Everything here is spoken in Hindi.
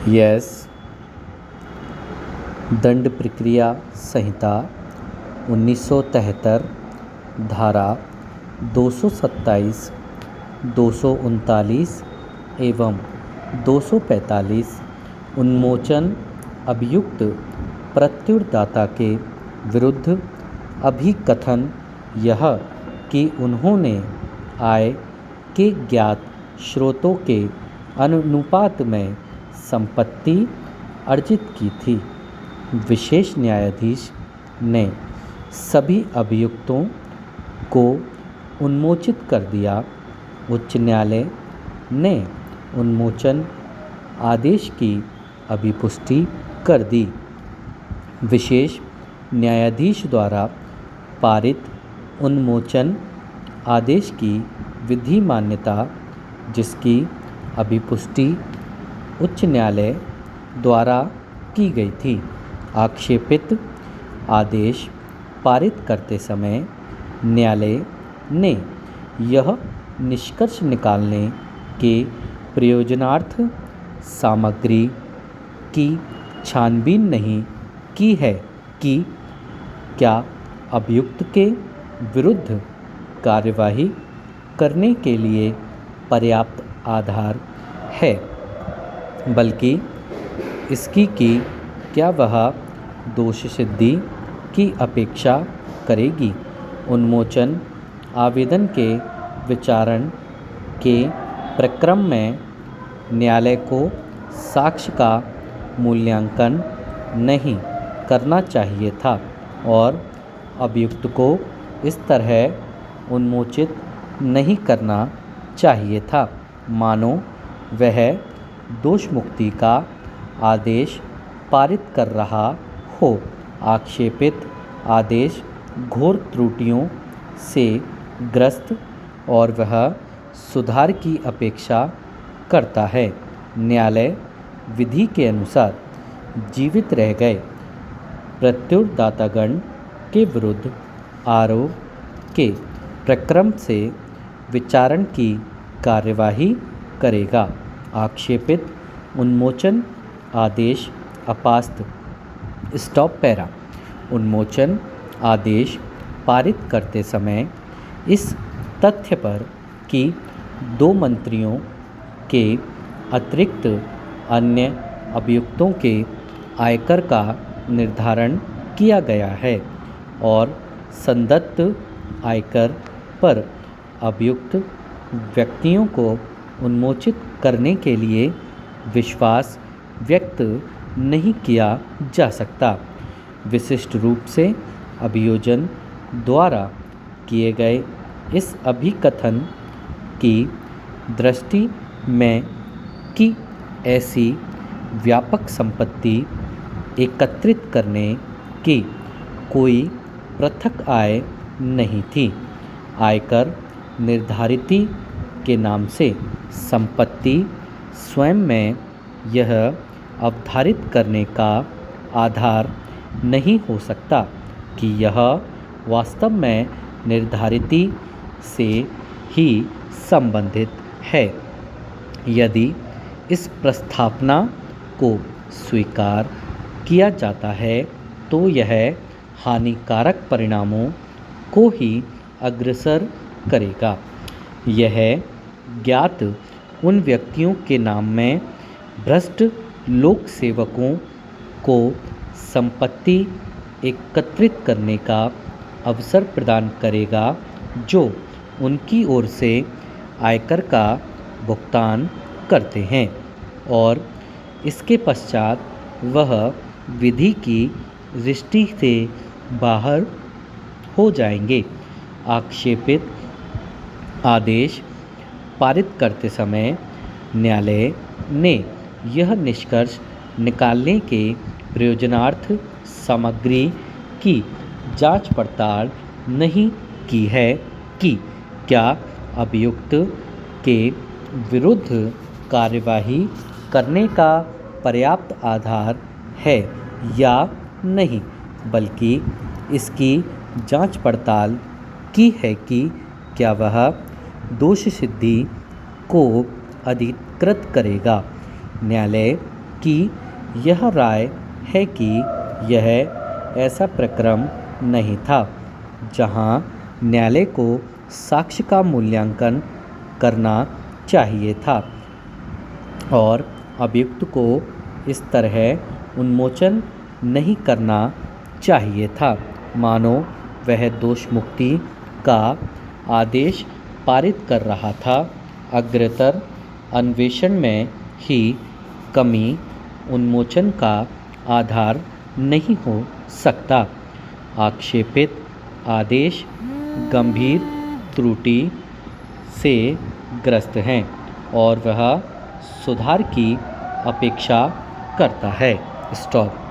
यस। दंड प्रक्रिया संहिता 1973 धारा 227, 239 एवं 245 उन्मोचन अभियुक्त प्रत्युरदाता के विरुद्ध अभिकथन यह कि उन्होंने आय के ज्ञात स्रोतों के अनुपात में संपत्ति अर्जित की थी। विशेष न्यायाधीश ने सभी अभियुक्तों को उन्मोचित कर दिया। उच्च न्यायालय ने उन्मोचन आदेश की अभिपुष्टि कर दी। विशेष न्यायाधीश द्वारा पारित उन्मोचन आदेश की विधि मान्यता, जिसकी अभिपुष्टि उच्च न्यायालय द्वारा की गई थी। आक्षेपित आदेश पारित करते समय न्यायालय ने यह निष्कर्ष निकालने के प्रयोजनार्थ सामग्री की छानबीन नहीं की है कि क्या अभियुक्त के विरुद्ध कार्यवाही करने के लिए पर्याप्त आधार है, बल्कि इसकी कि क्या वह दोष सिद्धि की अपेक्षा करेगी। उन्मोचन आवेदन के विचारण के प्रक्रम में न्यायालय को साक्ष्य का मूल्यांकन नहीं करना चाहिए था और अभियुक्त को इस तरह उन्मोचित नहीं करना चाहिए था मानो वह दोष मुक्ति का आदेश पारित कर रहा हो। आक्षेपित आदेश घोर त्रुटियों से ग्रस्त और वह सुधार की अपेक्षा करता है। न्यायालय विधि के अनुसार जीवित रह गए प्रत्युरदातागण के विरुद्ध आरोप के प्रक्रम से विचारण की कार्यवाही करेगा। आक्षेपित उन्मोचन आदेश अपास्त। Stop para. उन्मोचन आदेश पारित करते समय इस तथ्य पर कि दो मंत्रियों के अतिरिक्त अन्य अभियुक्तों के आयकर का निर्धारण किया गया है और संदत्त आयकर पर अभियुक्त व्यक्तियों को उन्मोचित करने के लिए विश्वास व्यक्त नहीं किया जा सकता। विशिष्ट रूप से अभियोजन द्वारा किए गए इस अभिकथन की दृष्टि में कि ऐसी व्यापक संपत्ति एकत्रित करने की कोई पृथक आय नहीं थी। आयकर निर्धारिती के नाम से संपत्ति स्वयं में यह अवधारित करने का आधार नहीं हो सकता कि यह वास्तव में निर्धारिती से ही संबंधित है। यदि इस प्रस्तावना को स्वीकार किया जाता है तो यह हानिकारक परिणामों को ही अग्रसर करेगा। यह ज्ञात उन व्यक्तियों के नाम में भ्रष्ट लोक सेवकों को संपत्ति एकत्रित करने का अवसर प्रदान करेगा जो उनकी ओर से आयकर का भुगतान करते हैं और इसके पश्चात वह विधि की दृष्टि से बाहर हो जाएंगे। आक्षेपित आदेश पारित करते समय न्यायालय ने यह निष्कर्ष निकालने के प्रयोजनार्थ सामग्री की जांच पड़ताल नहीं की है कि क्या अभियुक्त के विरुद्ध कार्यवाही करने का पर्याप्त आधार है या नहीं, बल्कि इसकी जांच पड़ताल की है कि क्या वह दोष सिद्धि को अधिकृत करेगा। न्यायालय कि यह राय है कि यह ऐसा प्रकरण नहीं था जहां न्यायालय को साक्ष्य का मूल्यांकन करना चाहिए था और अभियुक्त को इस तरह उन्मोचन नहीं करना चाहिए था मानो वह दोष मुक्ति का आदेश पारित कर रहा था। अग्रतर अन्वेषण में ही कमी उन्मोचन का आधार नहीं हो सकता। आक्षेपित आदेश गंभीर त्रुटि से ग्रस्त हैं और वह सुधार की अपेक्षा करता है। स्टॉप।